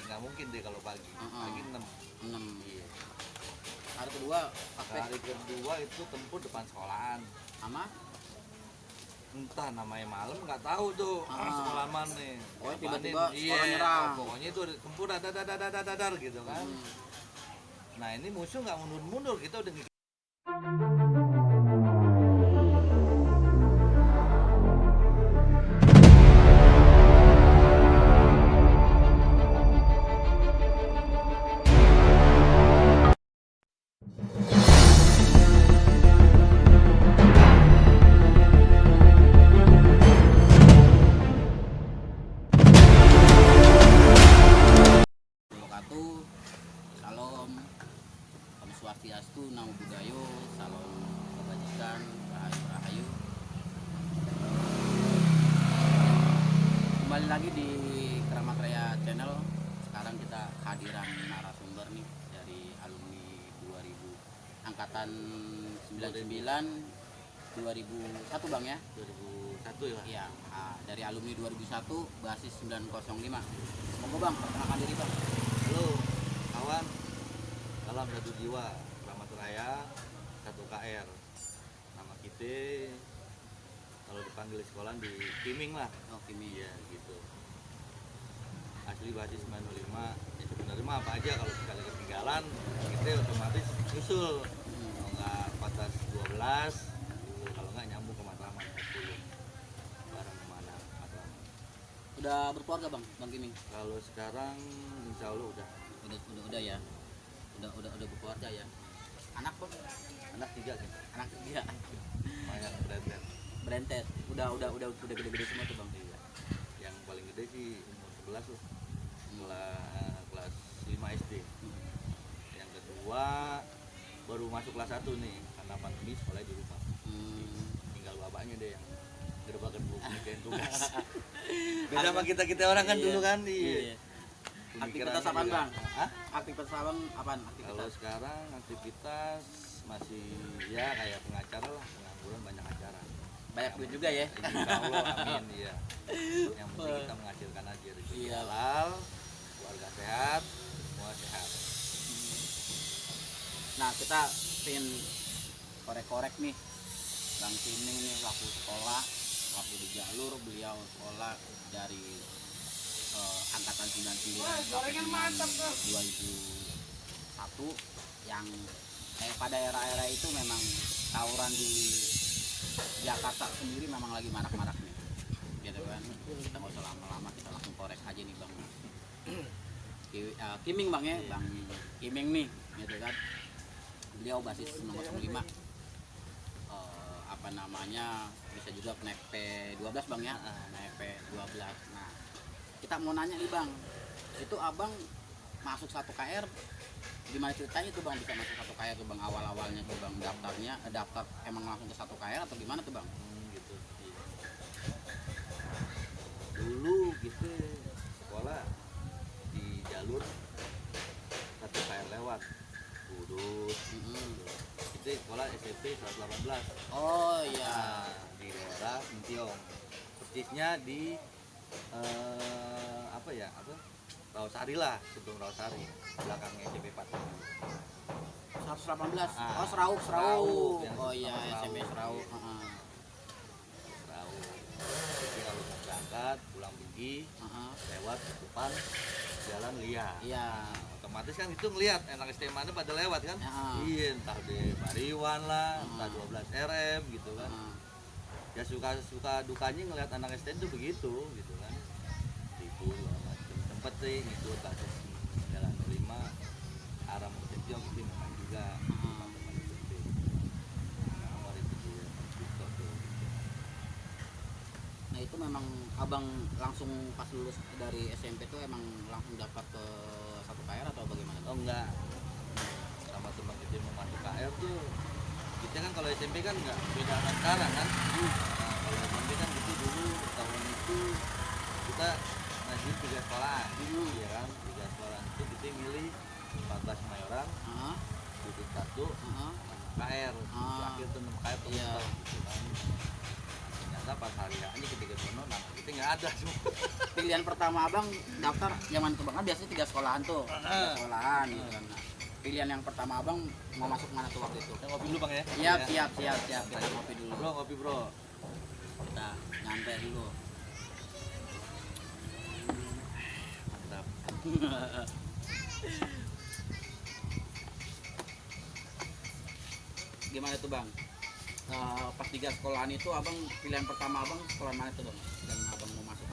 nggak mungkin deh kalau pagi. Pagi 6. 6. Iya. Hari kedua aspek Hari kedua itu tempur depan sekolahan. sama Entah namanya malam nggak tahu tuh. Sekolah mana nih. Oh, Apaan tiba-tiba nih? sekolah nyerang. Pokoknya itu tempur dadar gitu kan. Nah ini musuh nggak mundur-mundur, kita udah Wabarakatuh. Salam Om Swastiastu, Namo Buddhaya, salam kebajikan, rahayu rahayu. Kembali lagi di Keramat Raya Channel. Sekarang kita hadiran narasumber nih dari alumni 2000 angkatan 99 2001 Bang ya. 2001 ya. Iya, dari alumni 2001 basis 905. Monggo Bang, perkenalkan diri Bang. Halo kawan, salam satu jiwa, Keramat Raya, 1 KR. Nama kita kalau dipanggil sekolah di Kiming lah. Oh, Kimi. Iya gitu. Asli basis 905. Ya sebenarnya mah apa aja kalau sekali ketinggalan kita otomatis nyusul. Kalau nggak batas 12, gitu. Kalau nggak nyambung ke Matraman 10. Bareng kemana Matraman. Udah berkeluarga Bang, Bang Kimi? Kalau sekarang insya Allah udah. Udah ya. Udah berkeluarga ya. Anak Bang? Anak 3 gitu. Anak 3. Banyak berentet. Berentet. Udah gede-gede semua tuh Bang. Iya. Yang paling gede sih umur 11 loh. Kelas 5 SD. Yang kedua baru masuk kelas 1 nih, karena pandemi sekolahnya di rumah. Tinggal bapaknya deh yang gerbak-gerbuk ngerjain tugas. Beda sama kita orang kan dulu kan. Iya. Aktivitas apaan Bang? Aktivitas apaan? Kalau Aktivitas? sekarang aktivitas masih ya kayak pengacara lah, pengangguran banyak acara. Banyak duit juga ya. Insya Allah, amin. Iya. Yang penting kita menghasilkan aja rezeki Iya. halal, keluarga sehat, semua sehat. Nah, kita pengen korek-korek nih Bang Kimi nih waktu sekolah, waktu di jalur beliau sekolah dari angkatan 99 sampai dengan 2001 yang pada era-era itu memang tawuran di Jakarta sendiri memang lagi marak-maraknya gitu kan. Kita nggak usah lama-lama, kita langsung korek aja nih Bang Kiming Bang ya, Bang Kiming nih gitu kan. Beliau basis 905, apa namanya, bisa juga naik P12 Bang ya, naik P12. Nah, kita mau nanya nih Bang, itu Abang masuk 1 KR gimana ceritanya tuh Bang, bisa masuk 1 KR tuh Bang, awal-awalnya tuh Bang daftarnya, daftar emang langsung ke 1 KR atau gimana tuh Bang? Gitu. Iya. Dulu gitu sekolah di jalur 1 KR lewat Kudus. Itu sekolah SMP 118. Oh iya. Di daerah Sintiong. Persisnya di Rawasari lah, sebelum Rawasari, belakangnya SMP 4. 118. Ah, Oh, Serauk. Serauk, yang Oh iya, sama SMP Serauk. Serauk. Jadi kalau mau berangkat pulang pergi lewat depan jalan Lia. Iya. Otomatis kan itu ngelihat anak SMA-nya pada lewat kan. Iya, entah di Mariwan lah, entah 12 RM gitu kan. Ya suka dukanya ngelihat anak SMA itu begitu gitu kan. Ribut segala macam. Sempet sih ngikut basis jalan 5 arah Sintiong itu memang juga teman-teman itu. Nomor itu dia tuh. Nah, itu memang Abang langsung pas lulus dari SMP tuh emang langsung daftar ke 1 KR atau bagaimana? Oh enggak, sama teman kita mau masuk KR tuh kita kan kalau SMP kan enggak beda sama sekarang kan. Nah, kalau SMP kan gitu dulu tahun itu kita ngajuin 3 sekolah, iya kan, 3 sekolah itu kita milih 14 Mayoran, Bukit 1, KR, akhir tuh 6 KR tuh gitu kan. ternyata pas hari aja ketika sono nama kita nggak ada semua. Pilihan pertama abang daftar zaman itu bang kan biasanya 3 sekolahan tuh, 3 sekolahan gitu kan. Nah, pilihan yang pertama abang mau masuk mana tuh waktu itu? Kita ngopi dulu bang ya. Siap. Kita ngopi dulu. Bro, ngopi bro. Kita nyantai dulu. Mantap. Gimana tuh bang? Pas 3 sekolahan itu abang pilihan pertama abang sekolah mana tuh bang? Dan abang mau masuk?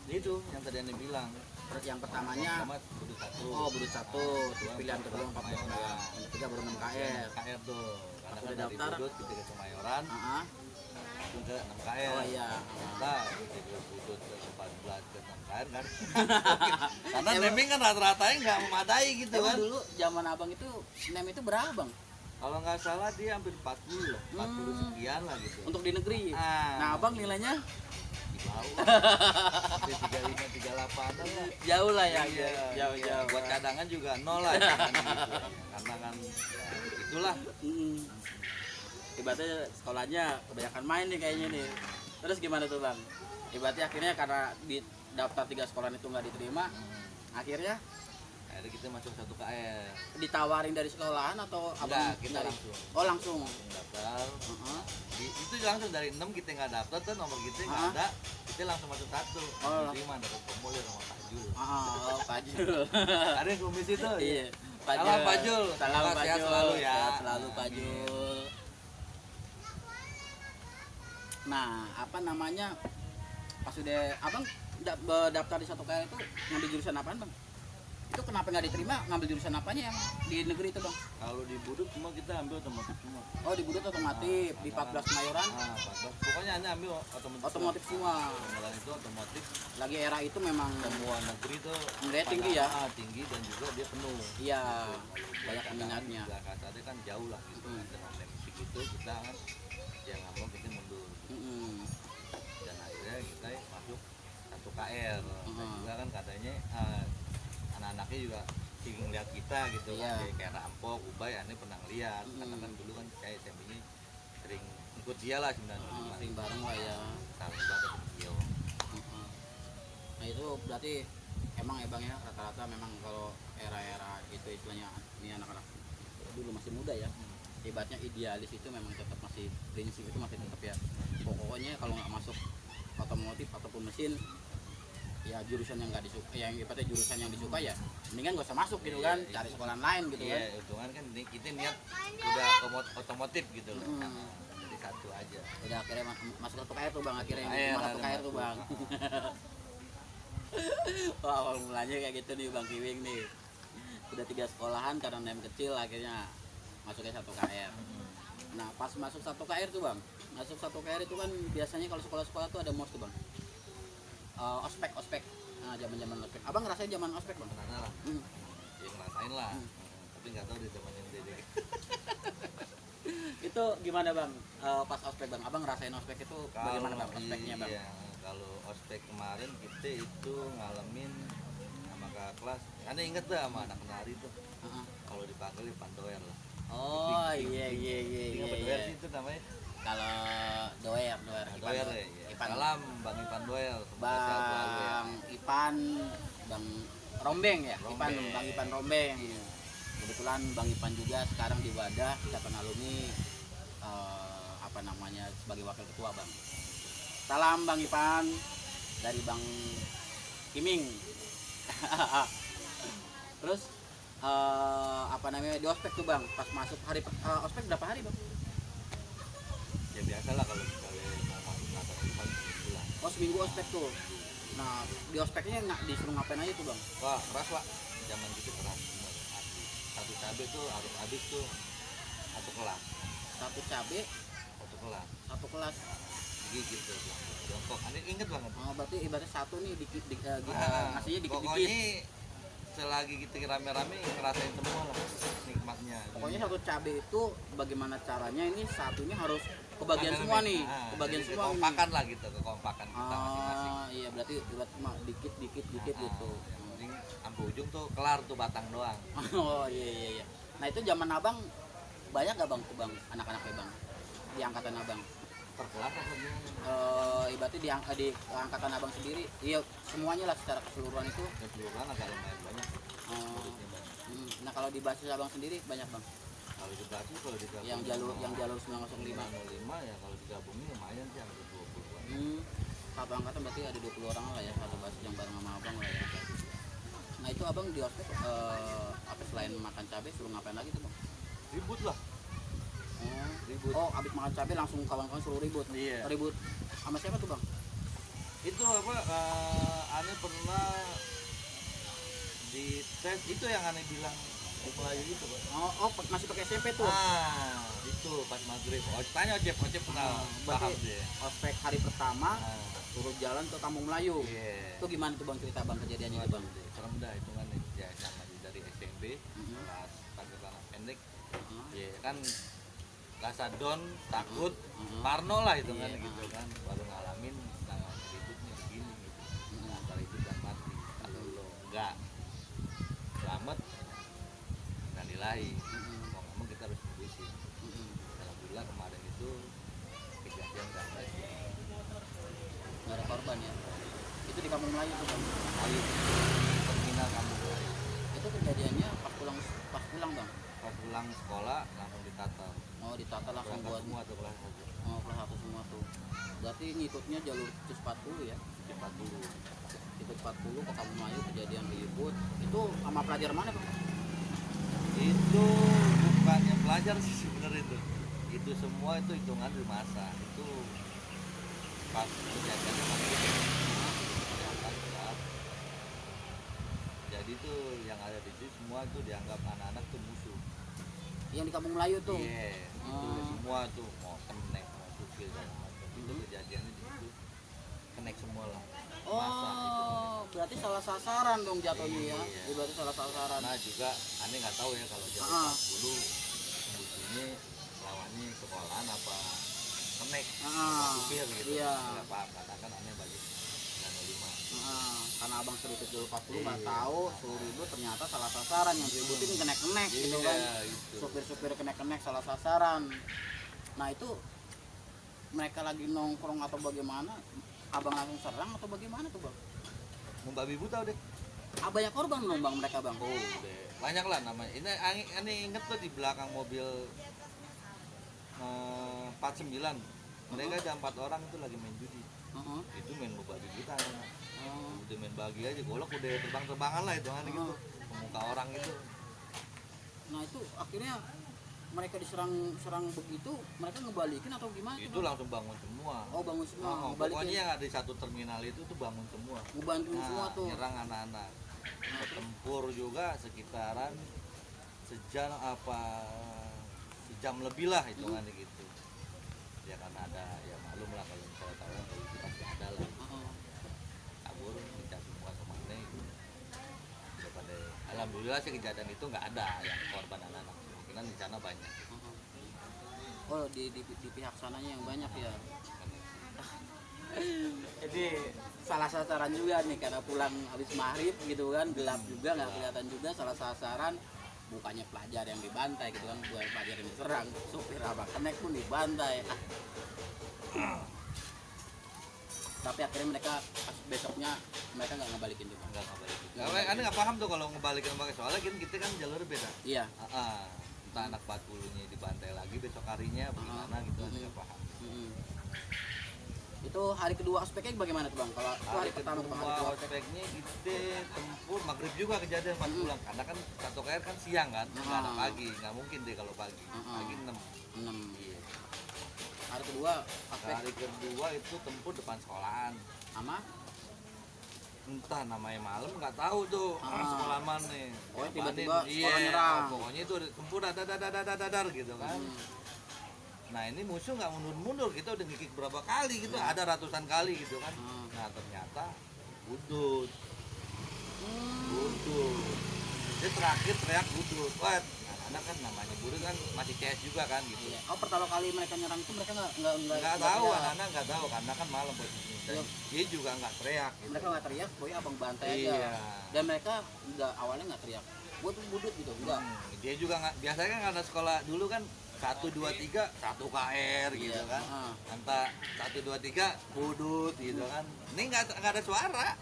Itu yang tadi anda bilang. Terus yang pertamanya Pertama Budut 1. oh Budut 1, terus pilihan kedua 14 Mayoran, yang ketiga baru 6 KR. KR tuh. Karena Udah kan dari daftar? Budut kita ke Kemayoran, Heeh. langsung ke 6 KR. Oh iya. Nah, kita ke Budut ke 14 ke 6 KR kan. Karena naming kan rata-ratanya nggak memadai gitu Emang kan. dulu zaman abang itu NEM itu berapa bang? Kalau nggak salah dia hampir 40 lah, 40 sekian lah gitu. Untuk di negeri. Ah. Nah abang nilainya Di bawah. Di 35 38 lah. jauh lah ya. Iya, Jauh. Buat cadangan juga nol lah kan gitu. Karena kan ya, itulah. Ibaratnya sekolahnya kebanyakan main nih kayaknya nih. Terus gimana tuh bang? Ibaratnya akhirnya karena di daftar 3 sekolahan itu nggak diterima, akhirnya Akhirnya kita masuk 1 KR. ditawarin dari sekolahan atau Enggak, kita dari- langsung. Oh langsung. Daftar. Heeh. Itu langsung dari 6 kita nggak daftar tuh nomor kita nggak Hah? ada. Kita langsung masuk 1. Oh. Terima dapat formulir sama Pak Jul. Oh, Pak Jul. Ada yang komisi tuh. Iya. Salam Pak Jul. Salam Semoga Pak sehat Jul. selalu ya. Sehat selalu Pak Amin. Jul. Nah, apa namanya? Pas udah abang daftar di 1 KR itu ngambil jurusan apaan bang? Itu kenapa nggak diterima? Ngambil jurusan apanya yang di negeri itu bang? Kalau di Budut semua kita ambil otomotif semua. Oh di Budut otomotif, di 14 Mayoran Ah, 14. Pokoknya hanya ambil otomotif. otomotif semua. Pengenalan itu otomotif Lagi era itu memang semua negeri tuh nilainya tinggi ya? tinggi dan juga dia penuh. Iya banyak peminatnya. Jakarta itu kan jauh lah gitu. Dengan musik itu kita kan yang nggak mau kita mundur. Dan akhirnya kita masuk 1 KR. Dan juga kan katanya anak-anaknya juga sering lihat kita gitu Iya. kan kayak Rampok, Ubay, aneh pernah ngeliat karena kan dulu kan kayak SMP-nya sering ikut dia lah sebenarnya. Sering bareng lah ya. Saling banget sama dia. Nah itu berarti emang ya bang ya rata-rata memang kalau era-era itu istilahnya ini anak-anak dulu masih muda ya. Ibaratnya idealis itu memang tetap masih prinsip itu masih tetap ya. Pokoknya kalau nggak masuk otomotif ataupun mesin ya jurusan yang nggak disuka, yang ibaratnya jurusan yang disuka ya mendingan gak usah masuk gitu kan, cari sekolahan lain gitu kan. Iya, untungan kan kita niat udah otomotif gitu loh. Jadi 1 aja. Udah akhirnya masuk 1 KR tuh bang, akhirnya yang KR, cuma 1 ada KR tuh bang. Wah awal mulanya kayak gitu nih bang Kiwing nih. Udah 3 sekolahan karena NEM kecil akhirnya masuknya 1 KR. Nah pas masuk 1 KR tuh bang, masuk 1 KR itu kan biasanya kalau sekolah-sekolah tuh ada mos tuh bang. Ospek. Nah zaman ospek. Abang ngerasain zaman ospek bang? Karena lah, ya ngerasain lah. Tapi nggak tahu di zaman yang dede. Itu gimana bang? Pas ospek bang, abang ngerasain ospek itu bagaimana bang ospeknya bang? Iya, kalau ospek kemarin kita itu ngalamin sama kakak kelas. Karena inget tuh sama anak penari tuh. Kalau dipanggil ya Pandoer lah. Oh iya. Apa Doer sih itu namanya? Kalau doer Doer ya. Ipan. Salam Bang Ipan Doer. Semoga sehat selalu ya. Bang Ipan, Bang Rombeng ya, Rombeng. Bang Ipan Rombeng. Kebetulan Bang Ipan juga sekarang di Wadah Ikatan Alumni apa namanya sebagai wakil ketua bang. Salam Bang Ipan dari Bang Kiming. Terus apa namanya di ospek tuh bang, pas masuk hari ospek berapa hari bang? Ya biasa lah kalau misalnya mau masuk Natal itu paling seminggu lah. Oh seminggu ospek tuh. Nah di ospeknya nggak disuruh ngapain aja tuh bang? Wah keras pak, zaman gitu keras semua. Satu cabai tuh harus habis tuh 1 kelas. Satu cabe 1 kelas. satu kelas. Gigit tuh. Jongkok. Aneh inget banget. Oh berarti ibaratnya satu nih dikit nasinya dikit-dikit. Pokoknya selagi kita rame-rame ngerasain semua lah nikmatnya. Pokoknya satu cabe itu bagaimana caranya ini satunya harus kebagian semua nih, kebagian jadi semua. kekompakan lah gitu, kekompakan kita masing-masing. Iya berarti cuma dikit gitu. Yang penting sampai ujung tuh kelar tuh batang doang. Oh iya. Nah itu zaman abang banyak gak bang tuh bang anak-anaknya bang di angkatan abang? per kelas apa gimana? Ibaratnya di angkatan abang sendiri, iya semuanya lah secara keseluruhan itu. Keseluruhan agak lumayan banyak. Muridnya banyak. Nah kalau di basis abang sendiri banyak bang? Kalau di Basis kalau digabung Yang jalur 905. 905 ya kalau digabungin lumayan sih ada 20-an. Satu angkatan berarti ada 20 orang lah ya, satu basis yang bareng sama abang lah ya. Nah itu abang di ospek apa selain makan cabai suruh ngapain lagi tuh bang? Ribut lah. Ribut. Oh abis makan cabai langsung kawan-kawan suruh ribut? Iya. Ribut sama siapa tuh bang? Itu apa aneh pernah di tes itu yang aneh bilang di Melayu itu Pak. Masih pakai SMP tuh? Itu pas maghrib. Tanya Ojep pernah paham dia. Ospek hari pertama turun jalan ke Kampung Melayu. Iya. Itu gimana tuh bang cerita bang kejadiannya itu bang? Serem dah itu kan ya sama dari SMP pas pakai celana pendek. Ya kan rasa down, takut, parno lah itu kan gitu kan. Baru ngalamin namanya ributnya begini gitu. Antara hidup dan mati. Kalau lo enggak selamat nalilahi. Mau nggak mau kita harus terusin. Alhamdulillah kemarin itu kejadian nggak ada sih. Nggak ada korban ya? Itu di Kampung Melayu tuh bang? Kali terminal Kampung Melayu. Itu kejadiannya pas pulang bang? Pas pulang sekolah langsung ditata. Oh ditata langsung Berangkat buat semua tuh kelas 1. oh kelas 1 semua tuh. Berarti ngikutnya jalur CIS 40 ya? Cepat dulu. Ikut 40 ke Kampung Melayu kejadian ribut. Itu sama pelajar mana bang? Itu bukannya pelajar sih sebenarnya itu semua itu hitungan dari masa itu pas kejadiannya masih diangkat berat. Jadi tuh yang ada di situ semua tuh dianggap anak-anak tuh musuh. Yang di Kampung Melayu tuh? Iya, itu semua tuh mau kenek mau supir dan macam itu kejadiannya di situ kenek semua lah. Berarti salah sasaran dong jatuhnya ya? Iya. Berarti salah sasaran. Nah juga aneh nggak tahu ya kalau jam 40 musuhnya lawannya sekolahan apa kenek apa supir gitu. Iya. Nggak paham katakan aneh bagi 905. Karena abang seribut dulu 40 nggak tahu suruh ribut ternyata salah sasaran yang ributin kenek-kenek gitu kan. Gitu. Supir-supir kenek-kenek salah sasaran. Nah itu mereka lagi nongkrong atau bagaimana? Abang langsung serang atau bagaimana tuh bang? Membabi buta deh. Banyak korban dong bang mereka bang? Oh deh. Banyak lah namanya. Ini inget tuh di belakang mobil 49. Mereka ada 4 orang itu lagi main judi. Itu main membabi buta. Udah main bagi aja, golok udah terbang-terbangan lah itu kan gitu. Ke muka orang gitu. Nah itu akhirnya mereka diserang begitu, mereka ngebalikin atau gimana? Itu langsung bangun semua. Oh bangun semua. Pokoknya yang ada di satu terminal itu tuh bangun semua. Ngebantuin semua tuh. Nyerang anak-anak. Bertempur juga sekitaran sejam lebih lah hitungannya gitu. Ya karena ada ya maklum lah kalau misalnya tahu polisi pasti ada lah. Kabur minta semua kemana gitu. Daripada alhamdulillah sih kejadian itu nggak ada yang korban anak-anak. Kemungkinan di sana banyak. Oh di pihak sananya yang banyak ya. Jadi salah sasaran juga nih karena pulang habis maghrib gitu kan, gelap juga nggak kelihatan juga, salah sasaran. Bukannya pelajar yang dibantai gitu kan, bukan pelajar yang diserang, supir abang kenek pun dibantai. Tapi akhirnya mereka pas besoknya mereka nggak ngebalikin juga. Nggak ngebalikin. Karena nggak paham tuh kalau ngebalikin pakai soalnya kan kita kan jalurnya beda. Iya. Entah anak 40-nya dibantai lagi besok harinya bagaimana gitu nggak paham. Itu hari kedua ospeknya bagaimana tuh bang? Kalau hari pertama tuh bang, hari kedua ospeknya kita tempur maghrib juga kejadian pas pulang karena kan satu KR kan siang kan nggak ada pagi, nggak mungkin deh kalau pagi. Pagi 6. Iya. Hari kedua ospek. Hari kedua itu tempur depan sekolahan. Sama? Entah namanya malam nggak tahu tuh sekolah mana nih. Oh tiba-tiba sekolah nyerang. Pokoknya itu tempur dadar gitu kan. Nah ini musuh nggak mundur-mundur, kita udah ngikik berapa kali gitu, ada ratusan kali gitu kan. Nah ternyata budut. Dia terakhir teriak budut. Wah, anak kan namanya budut kan masih CS juga kan gitu. Oh pertama kali mereka nyerang itu mereka nggak tahu, anak-anak nggak tahu karena kan malam posisinya. Dia juga nggak teriak. Gitu. Mereka nggak teriak, pokoknya abang bantai aja. Dan mereka awalnya nggak teriak. Buat budut gitu, enggak. Dia juga nggak, biasanya kan karena sekolah dulu kan 1 2 3 1 KR gitu Iya, kan. heeh. Entah 1 2 3 hudut gitu kan. Ini nggak ada suara.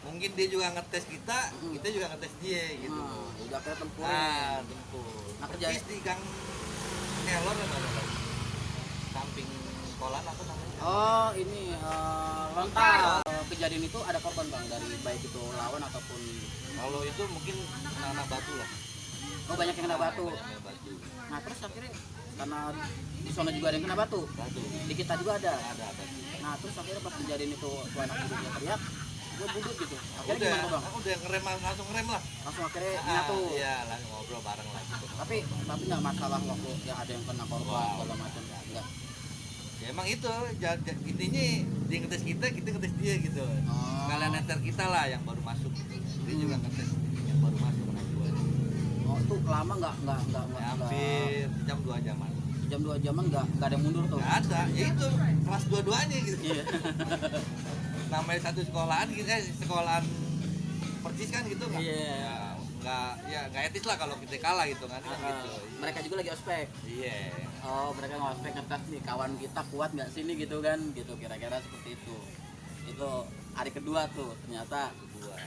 Mungkin dia juga ngetes kita, kita juga ngetes dia gitu. Udah kayak tempur. Tempur. Nah, kerja- Persis di Gang Nelor ada lagi. Samping kolan apa namanya? Oh, ini lontar. Kejadian itu ada korban bang dari baik itu lawan ataupun Kalau itu mungkin anak batu lah. oh banyak yang kena batu. Banyak yang batu. Nah terus akhirnya karena di sana juga ada yang kena batu, Batu. di kita juga ada. Ada batu. Nah terus akhirnya pas kejadian itu tuh anak hidupnya teriak, gue budut gitu. Akhirnya Udah, gimana tuh bang? udah ngerem langsung ngerem lah. Langsung akhirnya nyatu. Iya, langsung ngobrol bareng lah gitu. Tapi nggak masalah waktu yang ada yang kena korban Wow. segala macam enggak. Ya emang itu intinya dia ngetes kita ngetes dia gitu. Oh. Kalian enter kita lah yang baru masuk gitu. Dia juga ngetes yang baru masuk anak gua. Oh itu lama nggak Ya, hampir jam 2 jaman. jam 2 jaman nggak ada yang mundur tuh. Nggak ada, ya itu kelas dua-duanya gitu. Iya. Namanya satu sekolahan gitu, sekolahan persis kan gitu nggak? Iya. Ya nggak etis lah kalau kita kalah gitu kan. Gitu. Mereka juga lagi ospek. Iya. Oh mereka ngospek ngetes nih kawan kita kuat nggak sini gitu kan gitu kira-kira seperti itu hari kedua tuh ternyata Dua.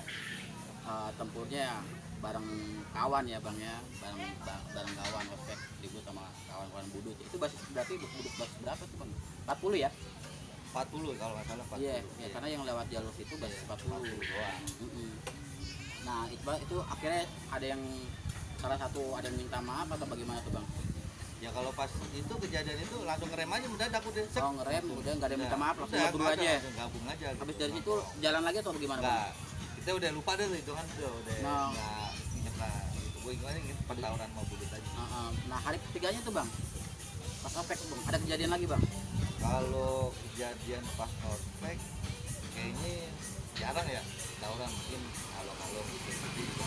tempurnya bareng kawan ya bang ya bareng kawan ospek ribut sama kawan-kawan budut itu berarti budut basis berapa tuh bang 40 ya 40 kalau nggak salah 40. iya ya, karena yang lewat jalur itu basis 40 doang. Nah itu akhirnya ada yang salah satu ada yang minta maaf atau bagaimana tuh bang? Ya kalau pas itu kejadian itu langsung ngerem aja mendadak udah. Oh ngerem udah nggak ada yang minta maaf langsung Udah, buru langsung aja. gabung aja. Habis dari situ jalan lagi atau bagaimana bang? Enggak. Kita udah lupa deh itu kan udah No. enggak inget lah gitu. Gue ingatnya inget pertawuran mau budut aja. Nah hari ketiganya tuh bang pas ospek bang ada kejadian lagi bang? Kalau kejadian pas ospek kayaknya jarang ya tawuran mungkin kalau gitu.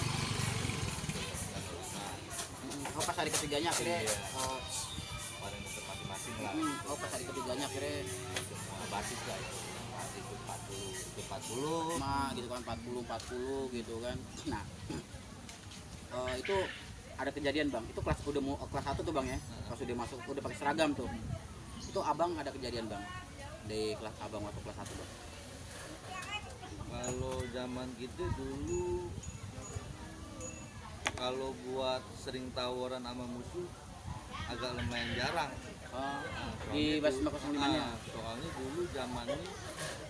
Oh pas hari ketiganya akhirnya Iya. Pada nutup masing-masing lah. oh pas hari ketiganya akhirnya Semua basis lah itu. Itu 40 sama gitu kan 40 gitu kan. Nah itu ada kejadian bang itu kelas udah mau kelas 1 tuh bang ya pas udah masuk udah pakai seragam tuh itu abang ada kejadian bang di kelas abang waktu kelas 1 bang. Kalau zaman gitu dulu kalau buat sering tawuran sama musuh agak lumayan jarang. Di basis 05 nya Soalnya dulu zamannya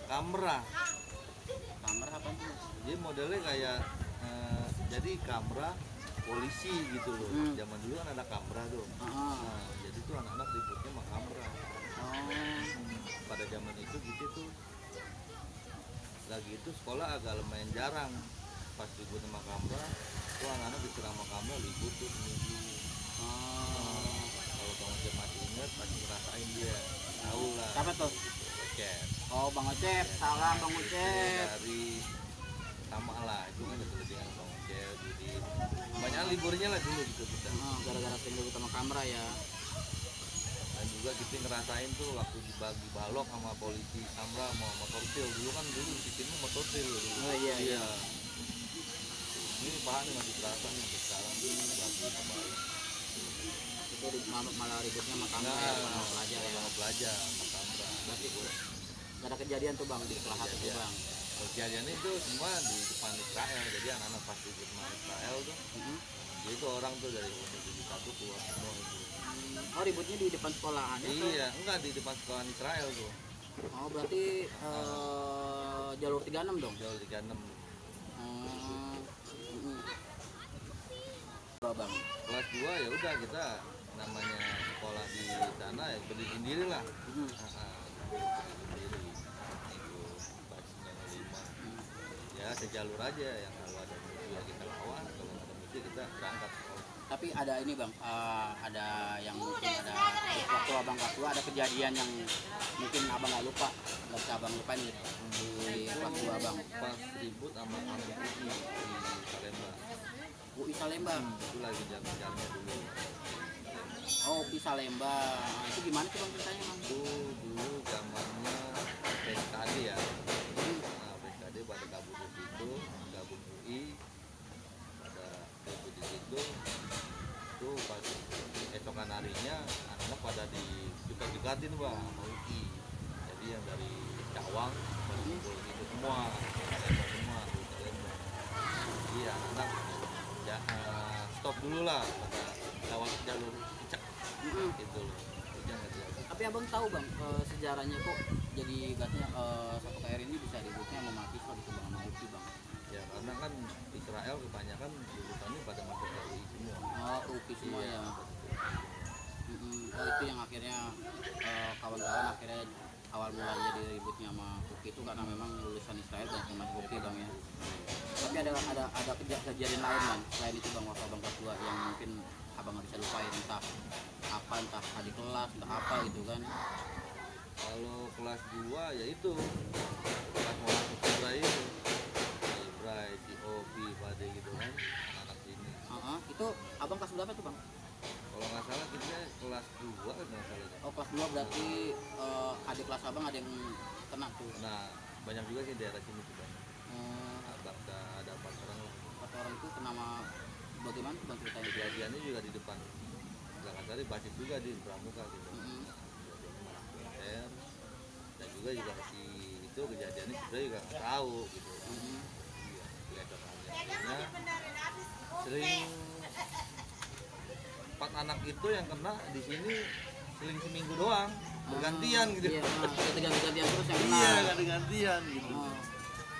kamera. kamar apa tuh? Jadi modelnya kayak jadi kamera polisi gitu loh. Zaman dulu kan ada kamera tuh. Nah, jadi tuh anak-anak ributnya sama kamera. Pada zaman itu gitu tuh lagi itu sekolah agak lumayan jarang pas ribut sama kamera tuh anak-anak diserang sama kamera ribut tuh seminggu. Kalau bang Ocep masih inget pasti ngerasain dia tahu lah. Siapa tuh? Ocep. Oh bang Ocep salam bang Ocep. Dari sama lah itu kan ada dengan bang Ocep jadi banyak liburnya lah dulu gitu kita. Gara-gara tinggal sama kamera ya. Dan juga kita ngerasain tuh waktu dibagi balok sama polisi kamera mau motor trail dulu kan dulu di sini motor trail dulu. Oh iya. Ini bahan masih terasa nih sampai sekarang bagi sama balok. Itu malah ributnya sama kamera ya, sama pelajar ya. Sama pelajar sama kamera. Berarti gak ada kejadian tuh bang di kelas 1 tuh bang. Kejadiannya itu semua di depan Israel jadi anak-anak pas di depan Israel tuh jadi itu orang tuh dari 71 keluar semua itu. Oh ributnya di depan sekolahan ya? Iya enggak di depan sekolahan Israel tuh Oh berarti jalur 36 dong? jalur 36. Bang. Kelas 2 ya udah kita namanya sekolah di sana ya berdiri sendiri lah. Berdiri sendiri ikut batch 95 ya sejalur aja yang kalau ada musuh ya kita lawan kalau ada musuh kita berangkat sekolah. Tapi ada ini bang, ada yang mungkin ada waktu abang kelas 2 ada kejadian yang mungkin abang nggak lupa, nggak bisa abang lupain gitu di kelas 2 abang. Pas ribut sama Amin Putih di Salemba. UI Salemba. Itu lagi jalan-jalannya dulu. Oh UI Salemba, itu gimana sih bang ceritanya bang? Itu dulu zamannya PSKD ya. Nah PSKD pada gabung di situ, gabung UI, pada gabung di situ. Itu pas esokan harinya anak-anak pada di dekat-dekatin bang sama UPI. Jadi yang dari Cawang pada kumpul gitu semua, semua jadi anak-anak ya, stop dulu lah pada lewat jalur cicak gitu loh. Tapi abang tahu bang sejarahnya kok jadi katanya satu KR ini bisa ributnya sama mahasiswa gitu bang sama UPI bang. Ya karena kan Israel kebanyakan jurusannya pada masuk ke UI semua. Oh UPI semua ya. Oh itu yang akhirnya kawan-kawan akhirnya awal mula jadi ributnya sama UPI itu karena memang lulusan Israel dan sama UPI bang ya. Tapi ada kejadian lain bang selain itu bang waktu abang kelas 2 yang mungkin abang nggak bisa lupain entah apa entah adik kelas entah apa gitu kan. Kalau kelas 2 ya itu kelas mau Ibra itu Ibra, si Opi, Pade gitu kan anak sini. Itu abang kelas berapa tuh bang? Kalau nggak salah kita kelas 2 kan nggak salah. Oh kelas 2 berarti adik kelas abang ada yang kena tuh. Nah banyak juga sih daerah sini tuh bang. Abang ada 4 orang lah. 4 orang itu kena bagaimana tuh bang ceritanya? Kejadiannya juga di depan belakang tadi basis juga di Pramuka gitu. Dan juga si itu kejadiannya sebenarnya juga nggak tahu gitu. Iya, sering 4 anak itu yang kena di sini seling seminggu doang bergantian gitu. Iya, ganti-gantian terus yang kena. Iya, ganti-gantian gitu.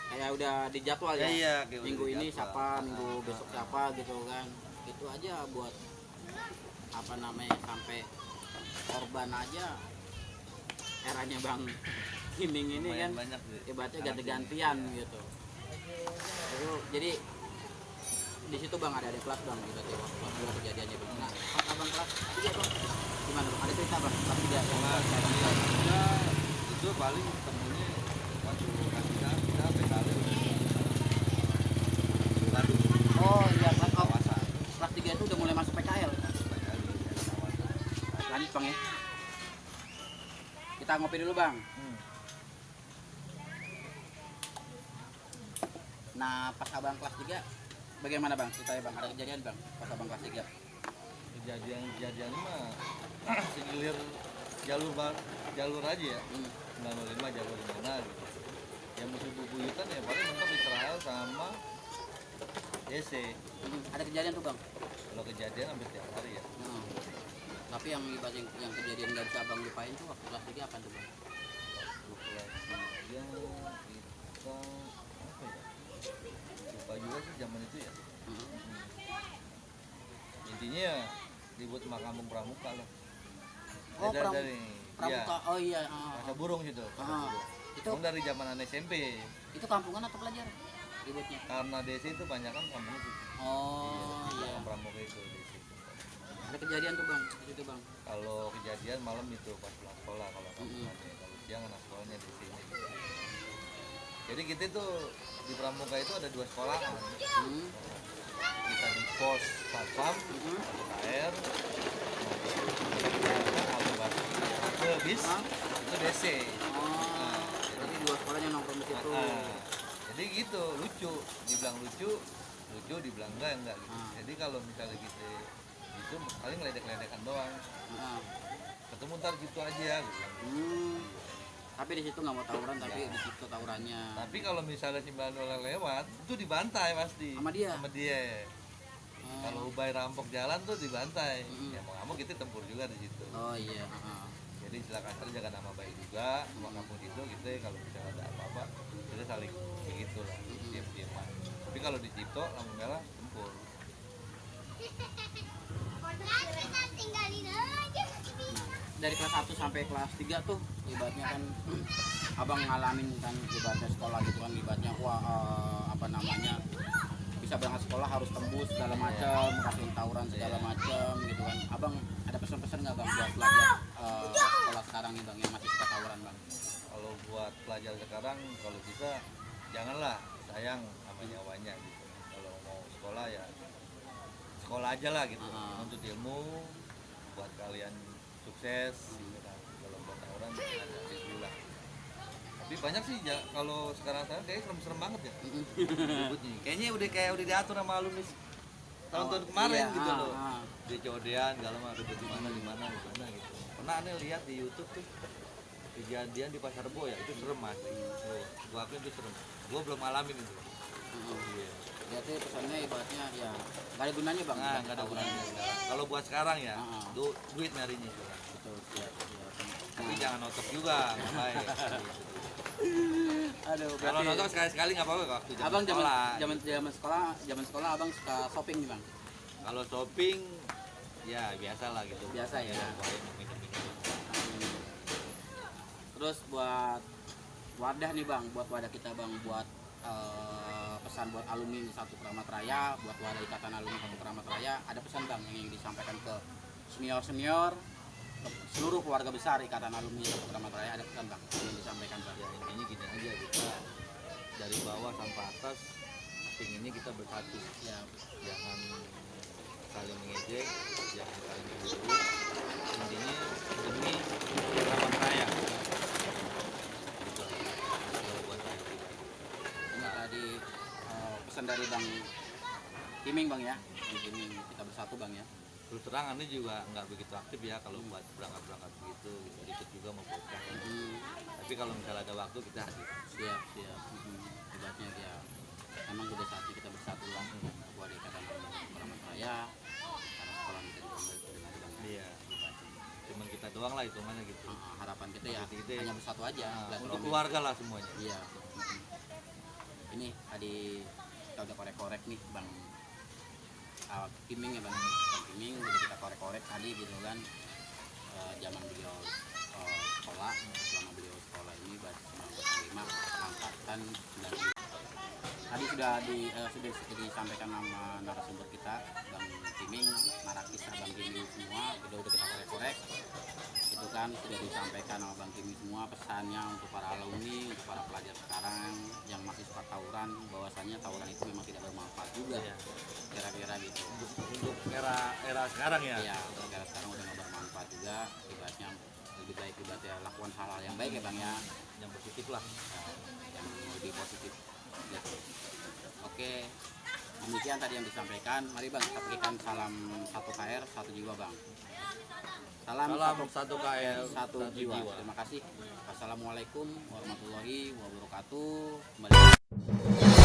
Kayak udah dijadwal ya. Iya, minggu ini siapa, minggu besok siapa gitu kan. Itu aja buat apa namanya sampai korban aja eranya Bang Kiming ini kan banyak ibaratnya ganti-gantian gitu. Jadi di situ Bang ada kelas Bang gitu waktu dua kejadiannya Bang. Nah, pas abang kelas 3 Bang gimana Bang? Ada cerita Bang kelas 3 yang itu paling temunya waktu kelas 3 kita PKL oh iya kelas 3 itu udah mulai masuk PKL. Lanjut Bang ya. Kita ngopi dulu Bang. Nah pas abang kelas 3 bagaimana Bang ceritanya Bang? Ada kejadian Bang pas abang kelas 3? Kejadian mah segilir jalur aja ya. 905 jalur mana gitu. Yang musuh bubuyutan ya paling mentok Israel sama DC. Ada kejadian tuh Bang? Kalau kejadian hampir tiap hari ya. Tapi yang kejadian gak bisa abang lupain tuh waktu kelas 3 apa tuh Bang? Waktu kelas 3 kita apa ya? Lupa juga sih zaman itu ya. Intinya ya ribut sama kampung Pramuka lah. Oh, dari Pramuka. Iya. Oh iya. Masa burung gitu. Itu dari zaman anak SMP. Itu kampungan atau pelajar? Ributnya. Karena DC itu banyak kan kampung itu. Oh iya. Pramuka itu DC. Ada kejadian tuh Bang, di situ Bang. Kalau kejadian malam itu pas pulang sekolah kalau kampungannya. Kalau siang anak sekolahnya di sini. Jadi kita tuh di Pramuka itu ada 2 sekolahan. Kita di pos Satpam, KR, ke bis, itu DC. Jadi 2 sekolahnya nongkrong di situ. Jadi gitu, lucu, dibilang lucu, dibilang enggak gitu. Jadi kalau misalnya gitu, itu paling ledek-ledekan doang. Ketemu ntar gitu aja gitu. Tapi di situ nggak mau tawuran, tapi di situ tawurannya. Tapi kalau misalnya $9 lewat, itu dibantai pasti. Sama dia. Kalau Ubay rampok jalan tuh dibantai. Ya mau nggak mau kita tempur juga di situ. Oh iya. Jadi istilah kasar jaga nama baik juga sama kampung itu gitu ya, kalau misalnya ada apa-apa kita saling begitu lah, diam-diaman. Tapi kalau di Cipto lampu merah tempur. Dari kelas 1 sampai kelas 3 tuh ibaratnya kan abang ngalamin kan ibaratnya sekolah gitu kan ibaratnya apa namanya bisa berangkat sekolah harus tembus segala macam, ngasihin tawuran segala macam gitu kan. Abang ada pesan-pesan nggak Bang buat pelajar sekolah sekarang nih Bang yang masih suka tawuran Bang? Kalau buat pelajar sekarang kalau bisa janganlah sayang sama nyawanya gitu. Kalau mau sekolah ya sekolah aja lah gitu, untuk ilmu buat kalian sukses gitu kan. Kalau buat tawuran ada dulu lah. Tapi banyak sih ya, kalau sekarang kayaknya serem-serem banget ya. Kayaknya udah diatur sama alumni tahun-tahun kemarin Iya, gitu loh. ah. Di Codean kalau mah ribut di mana gitu. Pernah aneh lihat di YouTube tuh kejadian di Pasar Rebo ya, itu serem mas. Gua akuin itu serem. Gua belum ngalamin itu. Iya. Jadi pesannya ibaratnya ya nggak ada gunanya bang. Nah, nggak ada gunanya sekarang. Kalau buat sekarang ya, duit nyarinya sekarang. Betul, siap. Tapi jangan notok juga, nggak baik. Aduh, Kalau notok sekali-sekali nggak apa-apa waktu abang sekolah. zaman sekolah abang suka shopping nih bang. Kalau shopping ya biasa lah gitu. Biasa ya. Minum-minum. Terus buat wadah nih bang, buat wadah kita bang, buat pesan buat alumni Satu Keramat Raya, buat wadah ikatan alumni Satu Keramat Raya, ada pesan bang yang ingin disampaikan ke senior-senior, ke seluruh keluarga besar ikatan alumni Satu Keramat Raya, ada pesan bang yang ingin disampaikan bang. Ya intinya gini aja, kita dari bawah sampai atas pinginnya kita bersatu ya, jangan saling mengejek, jangan saling memburu, intinya demi Keramat Raya. Itu aja. Kalau buat saya pribadi. Ini tadi pesan dari bang Kiming bang ya, Bang Kiming, kita bersatu bang ya. Terus terang ini juga nggak begitu aktif ya kalau buat berangkat begitu, gitu. Ikut juga mau podcast. Tapi kalau misalnya ada waktu kita hadir. Siap. Ibaratnya dia memang sudah saatnya kita bersatu lah buat ikatan Keramat Raya, karena sekolah kita juga dengan bang. Iya. Cuman kita doang lah itu mana gitu. Harapan kita ya Kita hanya bersatu aja. untuk keluarga lah semuanya. Iya. Ini tadi kita udah korek-korek nih bang Kiming ya bang Kiming, udah kita korek-korek tadi gitu kan, zaman beliau sekolah, selama beliau sekolah ini berarti 1945 angkatan 90. Tadi sudah disampaikan nama narasumber kita bang Kiming, narakisah bang Kiming semua udah kita korek-korek itu kan, sudah disampaikan sama bang Kiming semua pesannya untuk para alumni, untuk para pelajar sekarang yang masih suka tawuran, bahwasannya tawuran itu memang tidak bermanfaat juga. Iya. Kira-kira gitu. Untuk era sekarang ya. Iya, untuk era sekarang udah nggak bermanfaat juga. Ibaratnya lebih baik ibaratnya lakukan hal-hal yang baik ya bang ya, Yang positif lah. yang lebih positif gitu. Oke, demikian tadi yang disampaikan. Mari bang kita berikan salam 1 KR 1 jiwa bang. Salam 1 KR 1 jiwa. Terima kasih. Wassalamualaikum warahmatullahi wabarakatuh. Kembali.